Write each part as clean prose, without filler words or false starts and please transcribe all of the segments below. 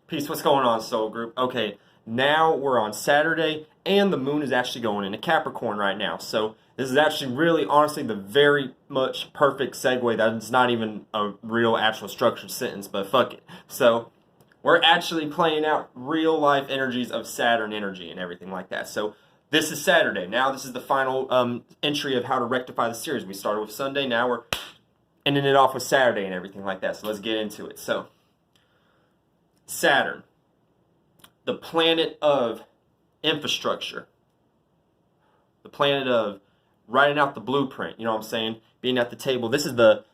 Peace, what's going on, Soul Group? Okay, now we're on Saturday, and the moon is actually going into Capricorn right now. So this is actually really, honestly, the very much perfect segue. That's not even a real, actual structured sentence, but fuck it. So we're actually playing out real life energies of Saturn energy and everything like that. So this is Saturday. Now this is the final entry of how to rectify the series. We started with Sunday, now we're ending it off with Saturday and everything like that. So let's get into it. So Saturn, the planet of infrastructure, the planet of writing out the blueprint. You know what I'm saying? Being at the table. This is the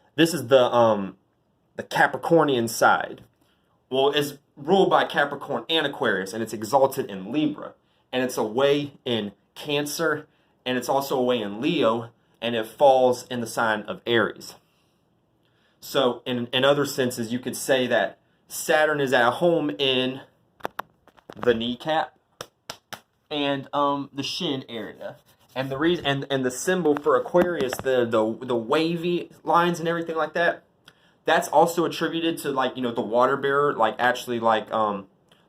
Capricornian side. Well, it's ruled by Capricorn and Aquarius, and it's exalted in Libra, and it's away in Cancer, and it's also away in Leo, and it falls in the sign of Aries. So, in other senses, you could say that Saturn is at home in the kneecap and the shin area. And the reason and the symbol for Aquarius, the wavy lines and everything like that, that's also attributed to, like, you know, the water bearer, like actually like the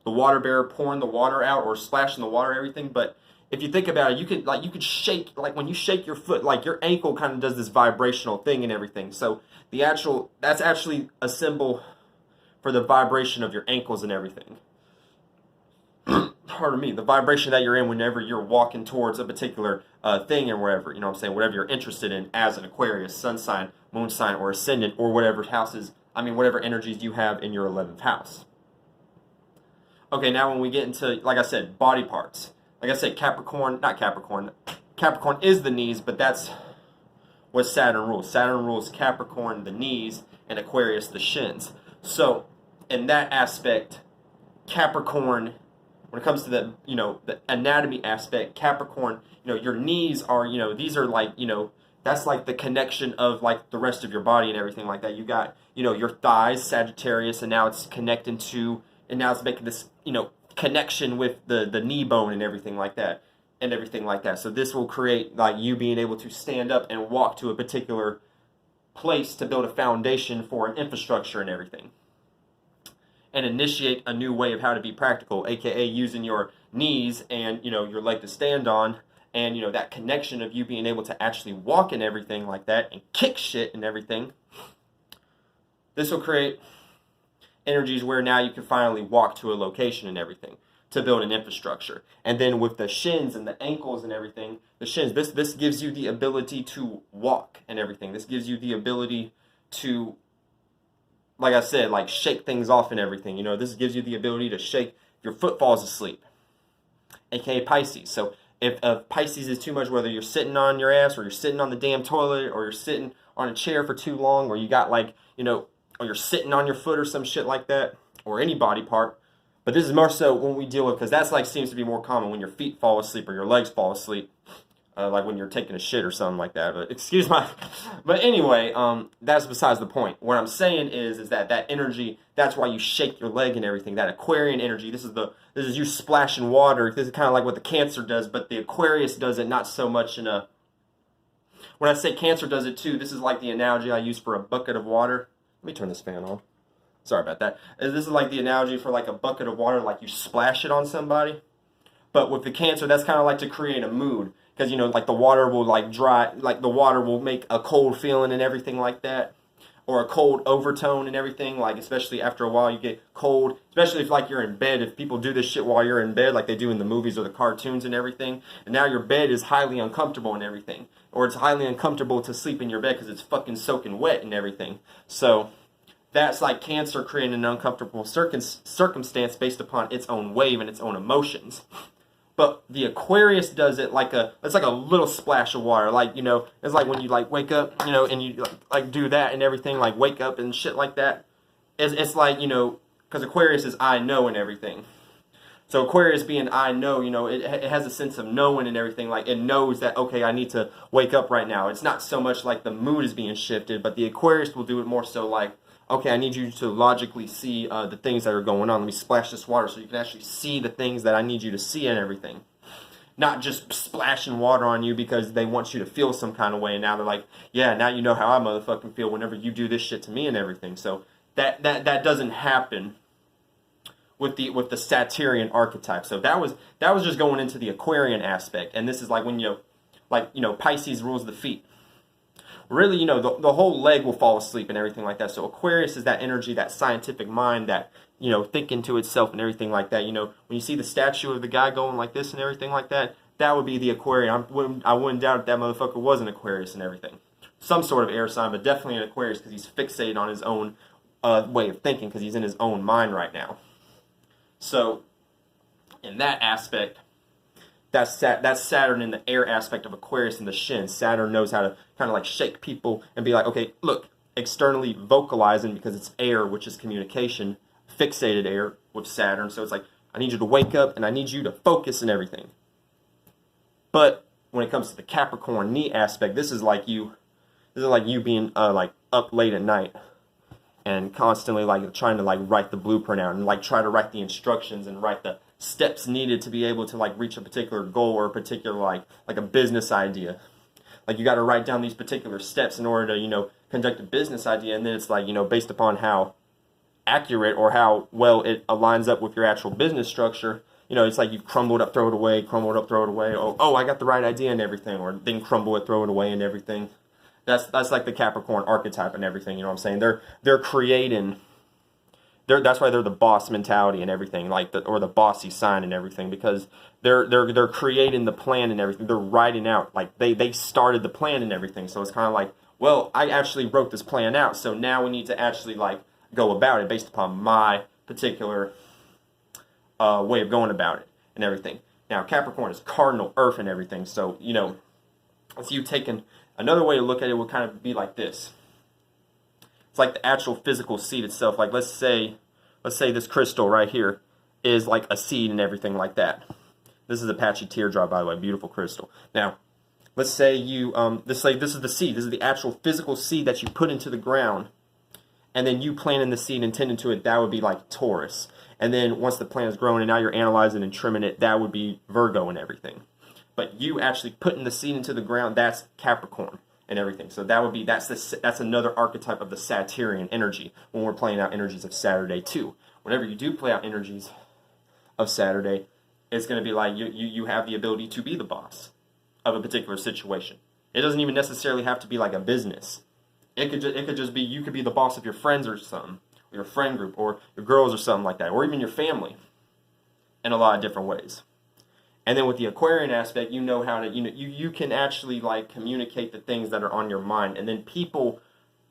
water bearer pouring the water out or splashing the water and everything. But if you think about it, you could shake, like when you shake your foot, like your ankle kind of does this vibrational thing and everything. So that's actually a symbol for the vibration of your ankles and everything. Pardon me, the vibration that you're in whenever you're walking towards a particular thing or wherever, you know what I'm saying, whatever you're interested in as an Aquarius, sun sign, moon sign, or ascendant, or whatever houses, whatever energies you have in your 11th house. Okay, now when we get into, like I said, body parts. Like I said, Capricorn is the knees, but that's what Saturn rules. Saturn rules Capricorn, the knees, and Aquarius, the shins. So, in that aspect, Capricorn, when it comes to the, you know, the anatomy aspect, Capricorn, you know, your knees are, you know, these are like, you know, that's like the connection of like the rest of your body and everything like that. You got, you know, your thighs, Sagittarius, and now it's connecting to, and now it's making this, you know, connection with the knee bone and everything like that. So this will create like you being able to stand up and walk to a particular place to build a foundation for an infrastructure and everything, and initiate a new way of how to be practical, aka using your knees and, you know, your leg to stand on, and, you know, that connection of you being able to actually walk and everything like that and kick shit and everything. This will create energies where now you can finally walk to a location and everything to build an infrastructure. And then with the shins and the ankles and everything, the shins, this gives you the ability to walk and everything. This gives you the ability to, like I said, like shake things off and everything. You know, this gives you the ability to shake if your foot falls asleep, aka Pisces. So if Pisces is too much, whether you're sitting on your ass or you're sitting on the damn toilet or you're sitting on a chair for too long, or you got like, you know, or you're sitting on your foot or some shit like that, or any body part. But this is more so when we deal with, because that's like seems to be more common when your feet fall asleep or your legs fall asleep. Like when you're taking a shit or something like that. But excuse my... But anyway, that's besides the point. What I'm saying is that energy, that's why you shake your leg and everything. That Aquarian energy, this is you splashing water. This is kind of like what the Cancer does, but the Aquarius does it not so much in a... When I say Cancer does it too, this is like the analogy I use for a bucket of water. Let me turn this fan on. Sorry about that. This is like the analogy for like a bucket of water, like you splash it on somebody. But with the Cancer, that's kind of like to create a mood. Because, you know, like the water will like dry, like the water will make a cold feeling and everything like that. Or a cold overtone and everything, like especially after a while you get cold. Especially if like you're in bed, if people do this shit while you're in bed like they do in the movies or the cartoons and everything. And now your bed is highly uncomfortable and everything. Or it's highly uncomfortable to sleep in your bed because it's fucking soaking wet and everything. So that's like Cancer creating an uncomfortable circumstance based upon its own wave and its own emotions. But the Aquarius does it like it's like a little splash of water. Like, you know, it's like when you like wake up, you know, and you like do that and everything, like wake up and shit like that. It's like, you know, because Aquarius is I know and everything. So Aquarius being I know, you know, it has a sense of knowing and everything. Like it knows that, okay, I need to wake up right now. It's not so much like the mood is being shifted, but the Aquarius will do it more so like, okay, I need you to logically see the things that are going on. Let me splash this water so you can actually see the things that I need you to see and everything. Not just splashing water on you because they want you to feel some kind of way. And now they're like, yeah, now you know how I motherfucking feel whenever you do this shit to me and everything. So that doesn't happen with the Saturnian archetype. So that was just going into the Aquarian aspect, and this is like when Pisces rules the feet. Really, the whole leg will fall asleep and everything like that. So Aquarius is that energy, that scientific mind, that thinking to itself and everything like that. When you see the statue of the guy going like this and everything like that, that would be the Aquarian. I wouldn't doubt if that motherfucker was an Aquarius and everything. Some sort of air sign, but definitely an Aquarius because he's fixated on his own way of thinking because he's in his own mind right now. So, in that aspect, that's Saturn in the air aspect of Aquarius in the Shin. Saturn knows how to kind of like shake people and be like, okay, look, externally vocalizing because it's air, which is communication, fixated air with Saturn. So it's like, I need you to wake up and I need you to focus and everything. But when it comes to the Capricorn knee aspect, this is like you being like up late at night and constantly like trying to like write the blueprint out and like try to write the instructions and write the steps needed to be able to like reach a particular goal or a particular like a business idea. Like you got to write down these particular steps in order to conduct a business idea, and then it's like based upon how accurate or how well it aligns up with your actual business structure. It's like you crumble it up, throw it away, crumble it up, throw it away. Oh, I got the right idea and everything, or then crumble it, throw it away and everything. That's like the Capricorn archetype and everything. You know what I'm saying? They're creating. That's why they're the boss mentality and everything, or the bossy sign and everything, because they're creating the plan and everything. They're writing out like they started the plan and everything. So it's kind of like, well, I actually wrote this plan out, so now we need to actually like go about it based upon my particular way of going about it and everything. Now Capricorn is cardinal Earth and everything, so it's you taking. Another way to look at it would kind of be like this. It's like the actual physical seed itself. Like let's say this crystal right here is like a seed and everything like that. This is Apache teardrop, by the way, beautiful crystal. Now, let's say this is the seed. This is the actual physical seed that you put into the ground, and then you planting the seed and tending to it. That would be like Taurus. And then once the plant is grown and now you're analyzing and trimming it, that would be Virgo and everything. But you actually putting the seed into the ground, that's Capricorn and everything. So that's another archetype of the Saturnian energy when we're playing out energies of Saturday too. Whenever you do play out energies of Saturday, it's going to be like you have the ability to be the boss of a particular situation. It doesn't even necessarily have to be like a business. It could just be you could be the boss of your friends or something, or your friend group, or your girls or something like that, or even your family in a lot of different ways. And then with the Aquarian aspect, you know how to, you can actually like communicate the things that are on your mind. And then people,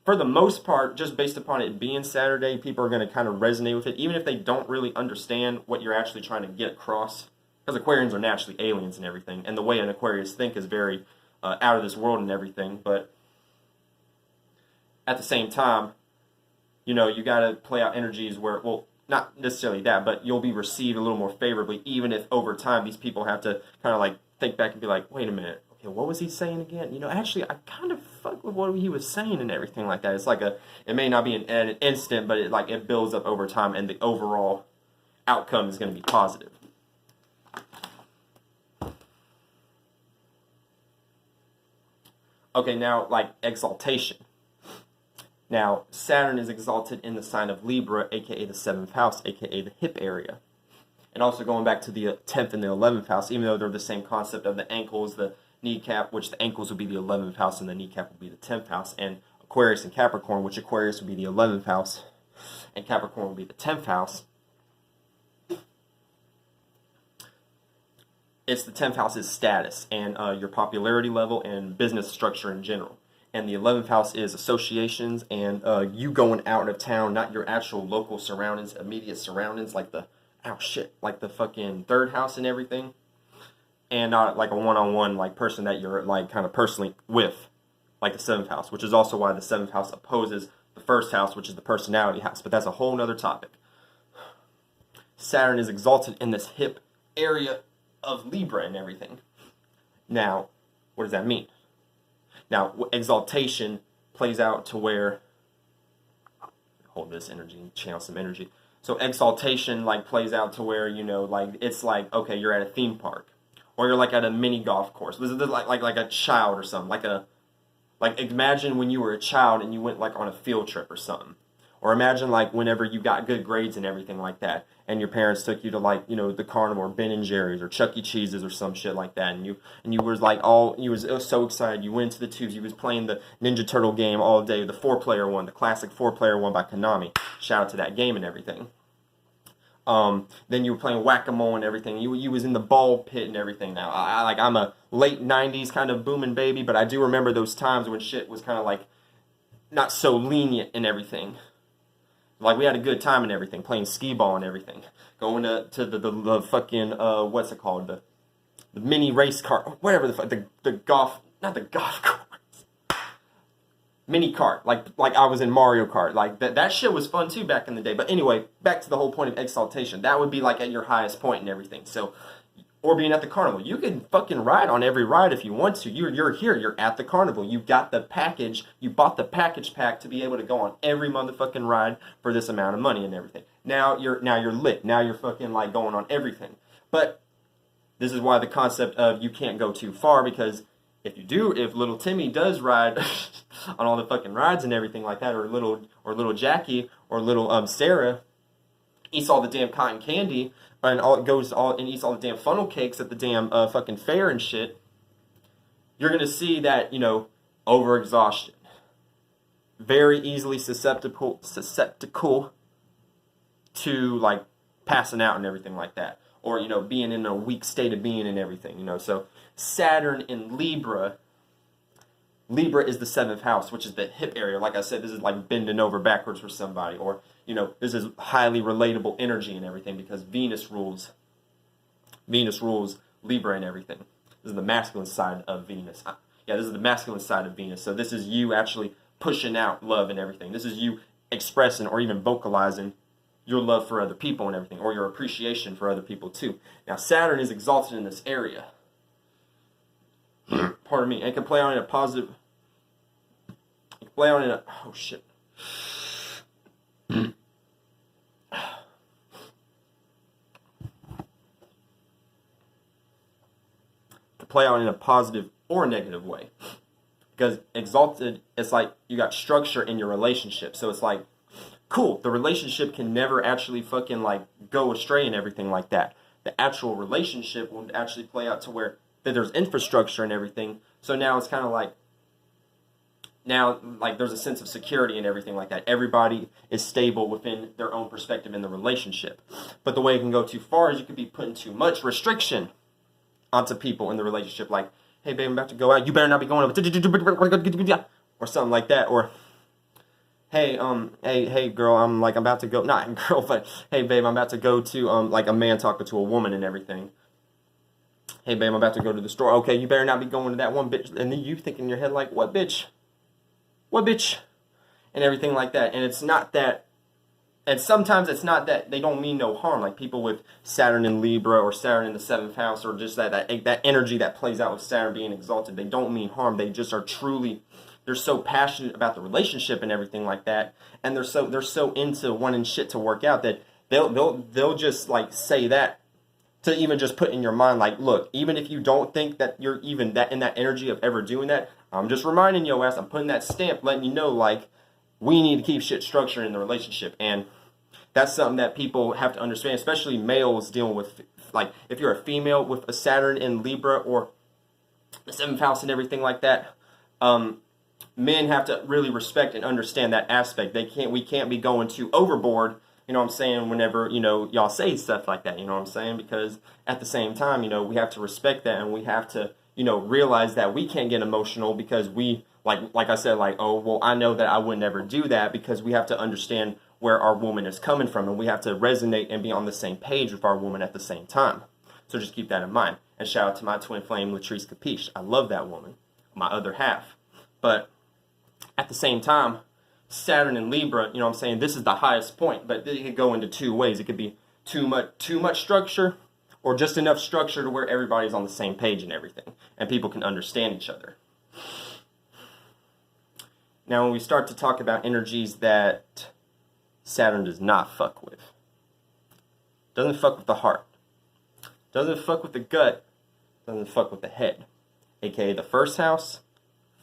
for the most part, just based upon it being Saturday, people are going to kind of resonate with it, even if they don't really understand what you're actually trying to get across. Because Aquarians are naturally aliens and everything. And the way an Aquarius think is very out of this world and everything. But at the same time, you got to play out energies where, well, not necessarily that, but you'll be received a little more favorably, even if over time these people have to kind of like think back and be like, wait a minute, okay, what was he saying again? Actually, I kind of fuck with what he was saying and everything like that. It's like it may not be an instant, but it builds up over time, and the overall outcome is going to be positive. Okay, now like exaltation. Now, Saturn is exalted in the sign of Libra, aka the 7th house, aka the hip area. And also going back to the 10th and the 11th house, even though they're the same concept of the ankles, the kneecap, which the ankles would be the 11th house and the kneecap would be the 10th house, and Aquarius and Capricorn, which Aquarius would be the 11th house and Capricorn would be the 10th house. It's the 10th house's status and your popularity level and business structure in general. And the 11th house is associations and you going out of town, not your actual local surroundings, immediate surroundings, like the fucking 3rd house and everything. And not like a one-on-one like person that you're like kind of personally with, like the 7th house, which is also why the 7th house opposes the 1st house, which is the personality house. But that's a whole nother topic. Saturn is exalted in this hip area of Libra and everything. Now, what does that mean? Now, exaltation plays out to where, hold this energy and channel some energy. So exaltation like plays out to where, like it's like, okay, you're at a theme park, or you're like at a mini golf course. This is like a child or something, like imagine when you were a child and you went like on a field trip or something, Or imagine like whenever you got good grades and everything like that, and your parents took you to like, you know, the carnival or Ben and Jerry's or Chuck E. Cheese's or some shit like that, and you was like you was so excited. You went to the tubes. You was playing the Ninja Turtle game all day, the 4-player one, the classic 4-player one by Konami. Shout out to that game and everything. Then you were playing whack-a-mole and everything. You was in the ball pit and everything. Now, I'm a late 90s kind of booming baby, but I do remember those times when shit was kind of like not so lenient and everything. Like, we had a good time and everything, playing skee ball and everything. Going to the fucking, what's it called? The mini race car, whatever the fuck, the golf, not the golf course. Mini kart, like I was in Mario Kart. Like, that shit was fun too back in the day. But anyway, back to the whole point of exaltation. That would be like at your highest point and everything. So, or being at the carnival. You can fucking ride on every ride if you want to. You're here. You're at the carnival. You got the package. You bought the package pack to be able to go on every motherfucking ride for this amount of money and everything. Now you're lit. Now you're fucking like going on everything. But this is why the concept of you can't go too far, because if little Timmy does ride on all the fucking rides and everything like that, or little Jackie or little Sarah eats all the damn cotton candy and eats all the damn funnel cakes at the damn fucking fair and shit, you're gonna see that, you know, overexhaustion, very easily susceptible to like passing out and everything like that, or, you know, being in a weak state of being and everything, you know. So Saturn in Libra is the 7th house, which is the hip area. Like I said, this is like bending over backwards for somebody, or, you know, this is highly relatable energy and everything, because Venus rules Libra and everything. This is the masculine side of Venus. This is the masculine side of Venus. So this is you actually pushing out love and everything. This is you expressing or even vocalizing your love for other people and everything, or your appreciation for other people too. Now, Saturn is exalted in this area. Pardon me. And can play on in a positive. It can play on in a. Oh shit. To play out in a positive or negative way, because exalted, it's like you got structure in your relationship. So it's like, cool, the relationship can never actually fucking like go astray and everything like that. The actual relationship will actually play out to where that there's infrastructure and everything. So now it's kind of like, now like there's a sense of security and everything like that. Everybody is stable within their own perspective in the relationship. But the way it can go too far is you could be putting too much restriction onto people in the relationship. Like, hey babe, I'm about to go out. You better not be going over, or something like that. Or, hey girl, I'm about to go, not girl, but hey babe, I'm about to go to like a man talking to a woman and everything. Hey babe, I'm about to go to the store. Okay, you better not be going to that one bitch. And then you think in your head like, what bitch? What bitch? And everything like that. And it's not that, and sometimes it's not that they don't mean no harm. Like people with Saturn in Libra or Saturn in the 7th house, or just that energy that plays out with Saturn being exalted, they don't mean harm. They just are truly, they're so passionate about the relationship and everything like that, and they're so into wanting shit to work out that they'll just like say that to even just put in your mind, like, look, even if you don't think that you're even that in that energy of ever doing that, I'm just reminding your ass, I'm putting that stamp, letting you know, like, we need to keep shit structured in the relationship. And that's something that people have to understand, especially males dealing with, like, if you're a female with a Saturn in Libra or the 7th house and everything like that, men have to really respect and understand that aspect. We can't be going too overboard, you know what I'm saying, whenever, you know, y'all say stuff like that, you know what I'm saying? Because at the same time, you know, we have to respect that, and we have to, you know, realize that we can't get emotional because we, like I said, like, oh, well, I know that I would never do that, because we have to understand where our woman is coming from, and we have to resonate and be on the same page with our woman at the same time. So just keep that in mind. And shout out to my twin flame, Latrice Capiche. I love that woman, my other half. But at the same time, Saturn in Libra, you know what I'm saying, this is the highest point, but it could go into two ways. It could be too much structure, or just enough structure to where everybody's on the same page and everything, and people can understand each other. Now, when we start to talk about energies that Saturn does not fuck with, doesn't fuck with the heart, doesn't fuck with the gut, doesn't fuck with the head, aka the 1st house,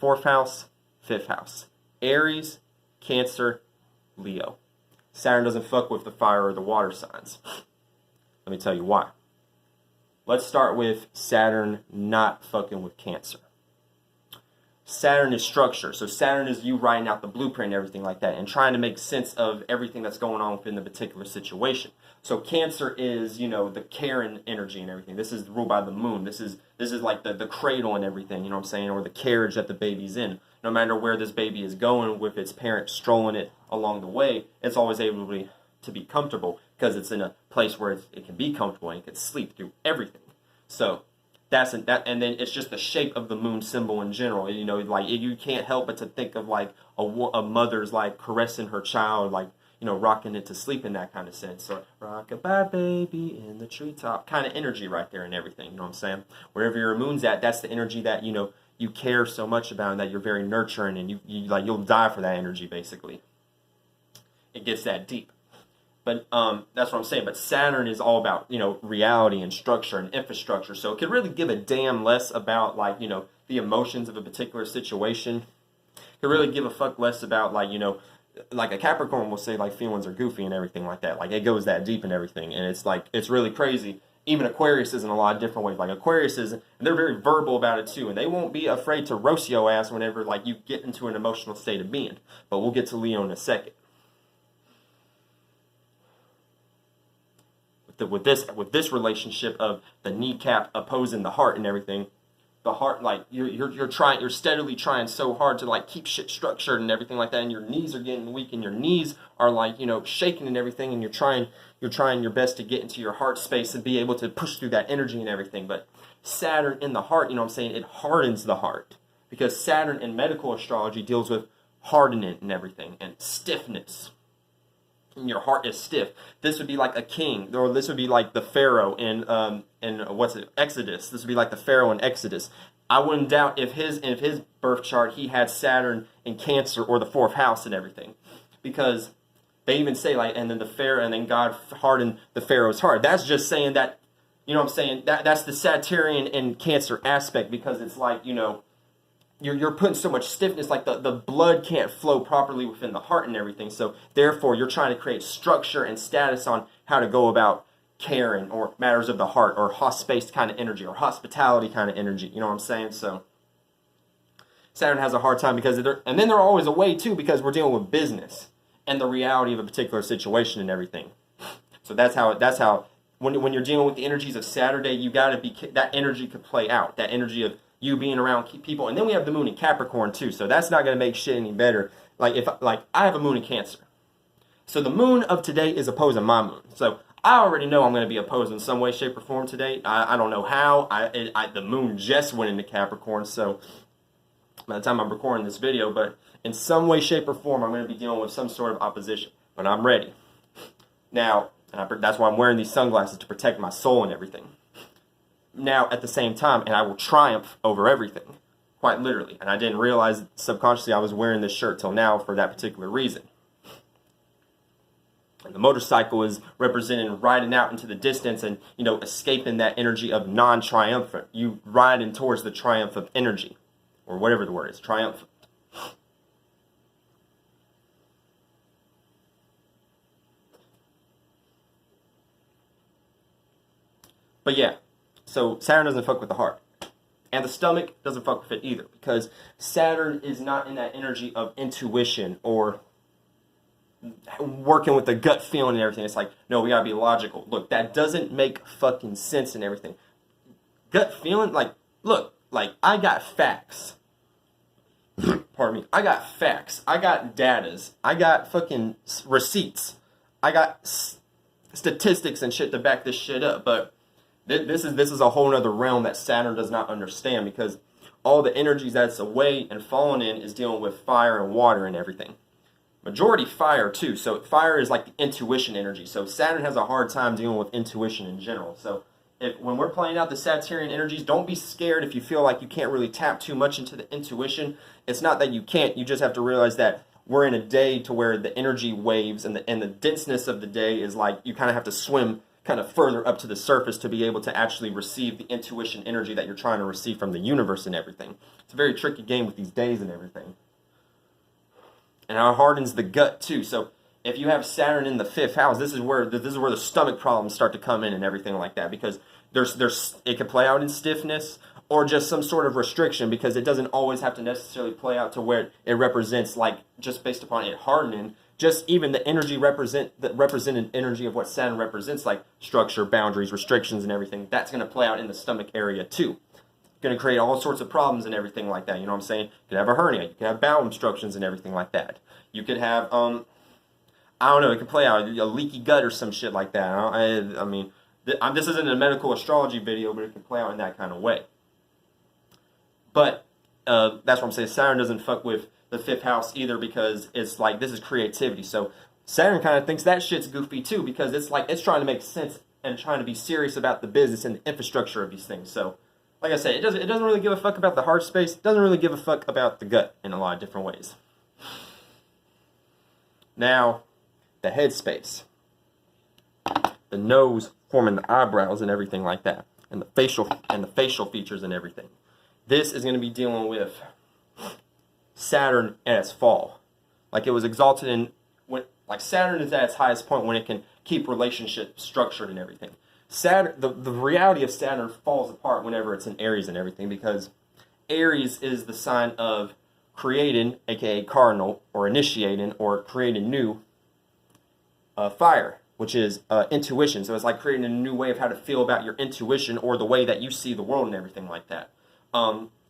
4th house, 5th house, Aries, Cancer, Leo. Saturn doesn't fuck with the fire or the water signs. Let me tell you why. Let's start with Saturn not fucking with Cancer. Saturn is structure. So Saturn is you writing out the blueprint and everything like that and trying to make sense of everything that's going on within the particular situation. So Cancer is, you know, the Karen energy and everything. This is ruled by the moon. This is like the cradle and everything, you know what I'm saying, or the carriage that the baby's in. No matter where this baby is going with its parent strolling it along the way, it's always able to be comfortable because it's in a place where it can be comfortable and it can sleep through everything. So and then it's just the shape of the moon symbol in general. You know, like you can't help but to think of like a mother's like caressing her child, like, you know, rocking it to sleep in that kind of sense. So rock-a-bye baby in the treetop kind of energy right there and everything. You know what I'm saying? Wherever your moon's at, that's the energy that, you know, you care so much about and that you're very nurturing, and you'll die for that energy basically. It gets that deep. But that's what I'm saying. But Saturn is all about, you know, reality and structure and infrastructure. So it could really give a damn less about, like, you know, the emotions of a particular situation. It could really give a fuck less about, like, you know, like a Capricorn will say, like, feelings are goofy and everything like that. Like, it goes that deep and everything. And it's like, it's really crazy. Even Aquarius is in a lot of different ways. Like Aquarius is, and they're very verbal about it too. And they won't be afraid to roast your ass whenever, like, you get into an emotional state of being. But we'll get to Leo in a second. With this relationship of the kneecap opposing the heart and everything, the heart, like, you're steadily trying so hard to, like, keep shit structured and everything like that, and your knees are getting weak and your knees are, like, you know, shaking and everything, and you're trying your best to get into your heart space and be able to push through that energy and everything. But Saturn in the heart, you know what I'm saying, it hardens the heart, because Saturn in medical astrology deals with hardening and everything and stiffness. And your heart is stiff. This would be like a king, or this would be like the Pharaoh in Exodus. This would be like the Pharaoh in Exodus. I wouldn't doubt if his birth chart he had Saturn in Cancer or the fourth house and everything, because they even say, like, and then the Pharaoh, and then God hardened the Pharaoh's heart. That's just saying that, you know what I'm saying, that's the Saturnian and Cancer aspect, because it's like, you know, you're putting so much stiffness, like the blood can't flow properly within the heart and everything. So therefore, you're trying to create structure and status on how to go about caring or matters of the heart or hospice kind of energy or hospitality kind of energy. You know what I'm saying? So Saturn has a hard time because and then they're always away too, because we're dealing with business and the reality of a particular situation and everything. So that's how when you're dealing with the energies of Saturday, you got to be, that energy could play out, that energy of you being around people. And then we have the moon in Capricorn too, so that's not going to make shit any better. Like, I have a moon in Cancer, so the moon of today is opposing my moon, so I already know I'm going to be opposed in some way, shape, or form today. I don't know how. The moon just went into Capricorn, so by the time I'm recording this video, but in some way, shape, or form, I'm going to be dealing with some sort of opposition, but I'm ready. Now, that's why I'm wearing these sunglasses, to protect my soul and everything. Now, at the same time, and I will triumph over everything, quite literally. And I didn't realize subconsciously I was wearing this shirt till now for that particular reason. And the motorcycle is representing riding out into the distance and, you know, escaping that energy of non-triumphant. You riding towards the triumph of energy, or whatever the word is, triumphant. But yeah. So Saturn doesn't fuck with the heart. And the stomach doesn't fuck with it either, because Saturn is not in that energy of intuition or working with the gut feeling and everything. It's like, no, we gotta be logical. Look, that doesn't make fucking sense and everything. Gut feeling, like, look, like, I got facts. Pardon me. I got facts. I got datas. I got fucking receipts. I got statistics and shit to back this shit up, but this is a whole other realm that Saturn does not understand, because all the energies that's away and fallen in is dealing with fire and water and everything. Majority fire too, so fire is like the intuition energy. So Saturn has a hard time dealing with intuition in general. So when we're playing out the Saturnian energies, don't be scared if you feel like you can't really tap too much into the intuition. It's not that you can't, you just have to realize that we're in a day to where the energy waves and the denseness of the day is like, you kind of have to swim kind of further up to the surface to be able to actually receive the intuition energy that you're trying to receive from the universe and everything. It's a very tricky game with these days and everything. And it hardens the gut too. So if you have Saturn in the 5th house, this is where the stomach problems start to come in and everything like that, because it can play out in stiffness or just some sort of restriction, because it doesn't always have to necessarily play out to where it represents, like, just based upon it hardening. Just even the represented energy of what Saturn represents, like structure, boundaries, restrictions, and everything, that's going to play out in the stomach area too. Going to create all sorts of problems and everything like that. You know what I'm saying? You could have a hernia. You could have bowel obstructions and everything like that. You could have, I don't know, it could play out a leaky gut or some shit like that. I mean, this isn't a medical astrology video, but it can play out in that kind of way. But that's what I'm saying. Saturn doesn't fuck with the 5th house either, because it's like, this is creativity. So Saturn kind of thinks that shit's goofy too, because it's like, it's trying to make sense and trying to be serious about the business and the infrastructure of these things. So, like I said, it doesn't really give a fuck about the heart space. It doesn't really give a fuck about the gut in a lot of different ways. Now, the head space, the nose forming the eyebrows and everything like that, and the facial features and everything. This is going to be dealing with Saturn at its fall. Like, it was exalted in when, like, Saturn is at its highest point when it can keep relationships structured and everything. Saturn, the reality of Saturn falls apart whenever it's in Aries and everything, because Aries is the sign of creating, aka cardinal, or initiating, or creating new fire, which is intuition. So it's like creating a new way of how to feel about your intuition, or the way that you see the world and everything like that.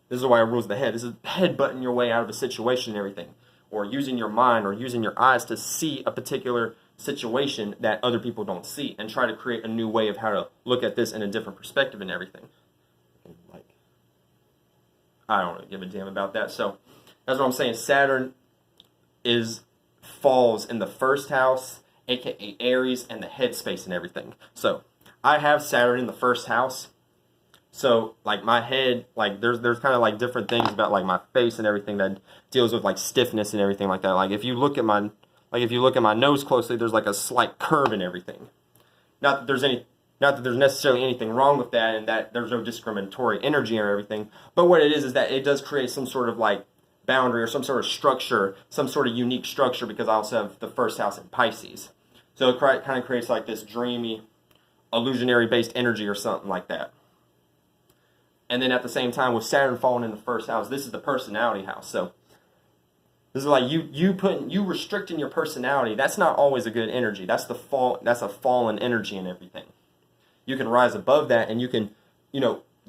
This is why it rules the head. This is headbutting your way out of a situation and everything, or using your mind or using your eyes to see a particular situation that other people don't see, and try to create a new way of how to look at this in a different perspective and everything. Like, I don't really give a damn about that. So that's what I'm saying. Saturn falls in the 1st house, aka Aries, and the headspace and everything. So I have Saturn in the 1st house. So, like, my head, like, there's kind of, like, different things about, like, my face and everything that deals with, like, stiffness and everything like that. Like, if you look at my nose closely, there's, like, a slight curve and everything. Not that there's necessarily anything wrong with that, and that there's no discriminatory energy or everything. But what it is that it does create some sort of, like, boundary or some sort of structure, some sort of unique structure, because I also have the 1st house in Pisces. So it kind of creates, like, this dreamy, illusionary-based energy or something like that. And then at the same time, with Saturn falling in the 1st house, this is the personality house. So this is like you restricting your personality. That's not always a good energy. That's a fallen energy and everything. You can rise above that, and you can,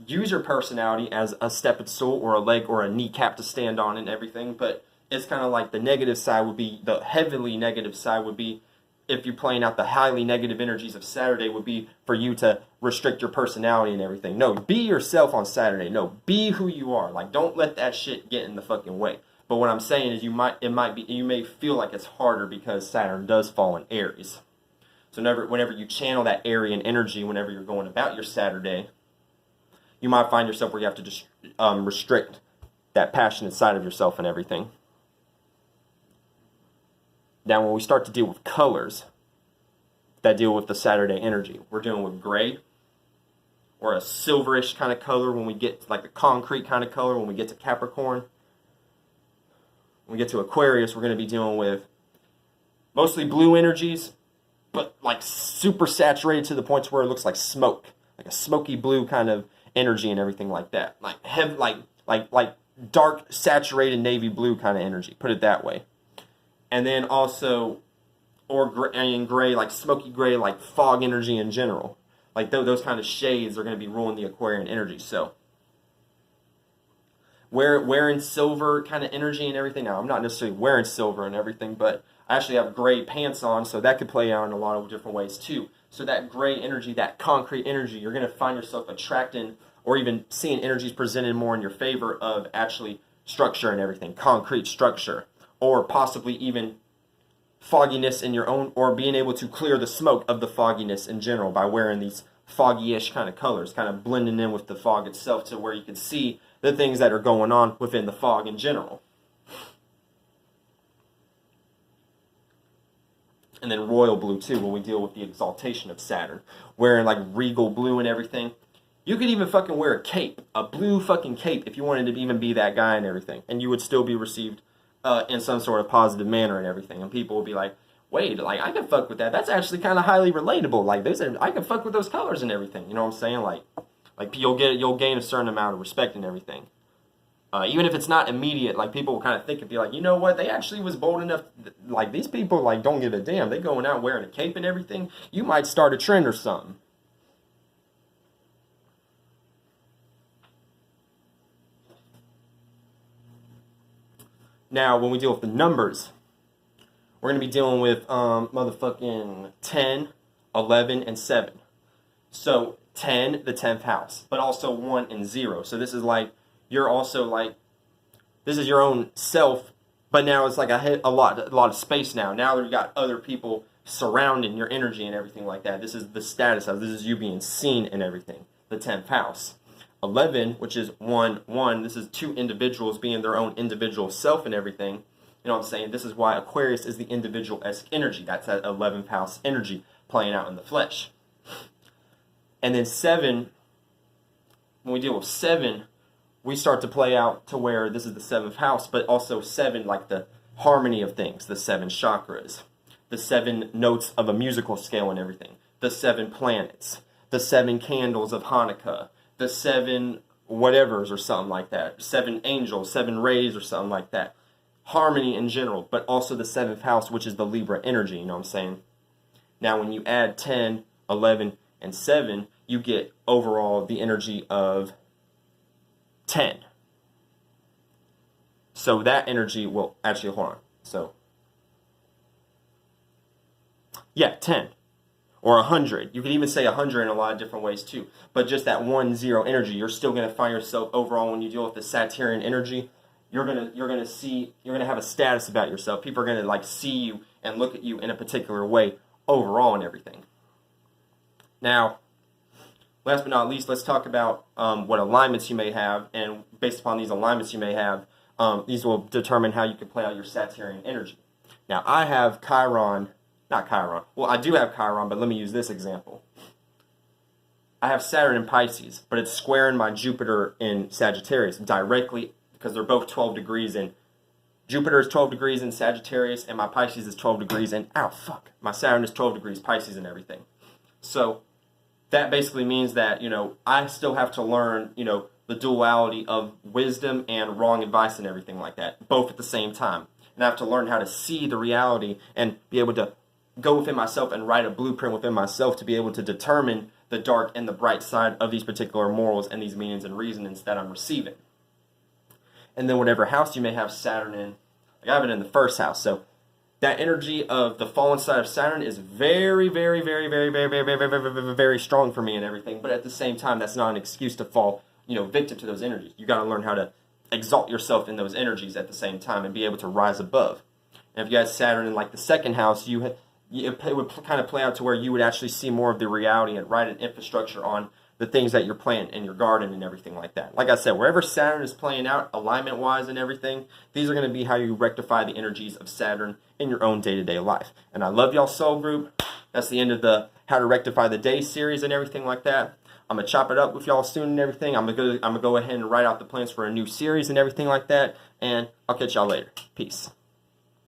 use your personality as a stepping stool or a leg or a kneecap to stand on and everything. But it's kind of like the negative side would be, the heavily negative side would be, if you're playing out the highly negative energies of Saturday, would be for you to restrict your personality and everything. No, be yourself on Saturday. No, be who you are. Like, don't let that shit get in the fucking way. But what I'm saying is you may feel like it's harder because Saturn does fall in Aries. So whenever you channel that Aryan energy, whenever you're going about your Saturday, you might find yourself where you have to just restrict that passionate side of yourself and everything. Now, when we start to deal with colors that deal with the Saturday energy, we're dealing with gray, or a silverish kind of color when we get, like, the concrete kind of color when we get to Capricorn. When we get to Aquarius, we're going to be dealing with mostly blue energies, but, like, super saturated to the points where it looks like smoke, like a smoky blue kind of energy and everything like that. Like heavy, like dark saturated navy blue kind of energy, put it that way. And then also, or gray, like smoky gray, like fog energy in general. Like those kind of shades are going to be ruling the Aquarian energy. So wearing silver kind of energy and everything. Now, I'm not necessarily wearing silver and everything, but I actually have gray pants on, so that could play out in a lot of different ways too. So that gray energy, that concrete energy, you're going to find yourself attracting or even seeing energies presented more in your favor of actually structure and everything, concrete structure. Or possibly even fogginess in your own, or being able to clear the smoke of the fogginess in general by wearing these foggy-ish kind of colors, kind of blending in with the fog itself to where you can see the things that are going on within the fog in general. And then royal blue too, when we deal with the exaltation of Saturn, wearing like regal blue and everything. You could even fucking wear a cape, a blue fucking cape, if you wanted to even be that guy and everything, and you would still be received in some sort of positive manner and everything. And people will be like, wait, like I can fuck with that. That's actually kind of highly relatable. Like I can fuck with those colors and everything. You know what I'm saying? Like you'll gain a certain amount of respect and everything. Even if it's not immediate, like people will kind of think and be like, you know what, they actually was bold enough. Like these people like don't give a damn. They going out wearing a cape and everything. You might start a trend or something. Now, when we deal with the numbers, we're going to be dealing with motherfucking 10, 11, and 7. So 10, the 10th house, but also 1 and 0. So this is like, you're also like, this is your own self, but now it's like a lot of space now. Now you've got other people surrounding your energy and everything like that. This is the status of, this is you being seen and everything, the 10th house. 11, which is 1, 1, this is two individuals being their own individual self and everything. You know what I'm saying? This is why Aquarius is the individual-esque energy. That's that 11th house energy playing out in the flesh. And then 7, when we deal with 7, we start to play out to where this is the 7th house, but also 7, like the harmony of things, the 7 chakras, the 7 notes of a musical scale and everything, the 7 planets, the 7 candles of Hanukkah, the 7 whatevers or something like that, 7 angels, 7 rays or something like that. Harmony in general, but also the 7th house, which is the Libra energy, you know what I'm saying? Now, when you add 10, 11, and 7, you get overall the energy of 10. So that energy will actually, hold on. So, yeah, 10. Or 100. You could even say 100 in a lot of different ways too. But just that 1, 0 energy, you're still going to find yourself overall when you deal with the Saturnian energy. You're gonna have a status about yourself. People are gonna like see you and look at you in a particular way overall and everything. Now, last but not least, let's talk about what alignments you may have, and based upon these alignments you may have, these will determine how you can play out your Saturnian energy. Now, I have Chiron. Not Chiron. Well, I do have Chiron, but let me use this example. I have Saturn in Pisces, but it's squaring my Jupiter in Sagittarius directly because they're both 12 degrees in. Jupiter is 12 degrees in Sagittarius, and my Pisces is 12 degrees in. My Saturn is 12 degrees Pisces and everything. So that basically means that, I still have to learn, the duality of wisdom and wrong advice and everything like that, both at the same time. And I have to learn how to see the reality and be able to go within myself and write a blueprint within myself to be able to determine the dark and the bright side of these particular morals and these meanings and reasonings that I'm receiving. And then whatever house you may have Saturn in, like I have it in the first house. So that energy of the fallen side of Saturn is very, very, very, very, very, very, very, very, very, very strong for me and everything. But at the same time, that's not an excuse to fall, victim to those energies. You got to learn how to exalt yourself in those energies at the same time and be able to rise above. And if you had Saturn in like the second house, it would kind of play out to where you would actually see more of the reality and write an infrastructure on the things that you're planting in your garden and everything like that. Like I said, wherever Saturn is playing out, alignment-wise and everything, these are going to be how you rectify the energies of Saturn in your own day-to-day life. And I love y'all, soul group. That's the end of the How to Rectify the Dayz series and everything like that. I'm going to chop it up with y'all soon and everything. I'm going to go ahead and write out the plans for a new series and everything like that. And I'll catch y'all later. Peace.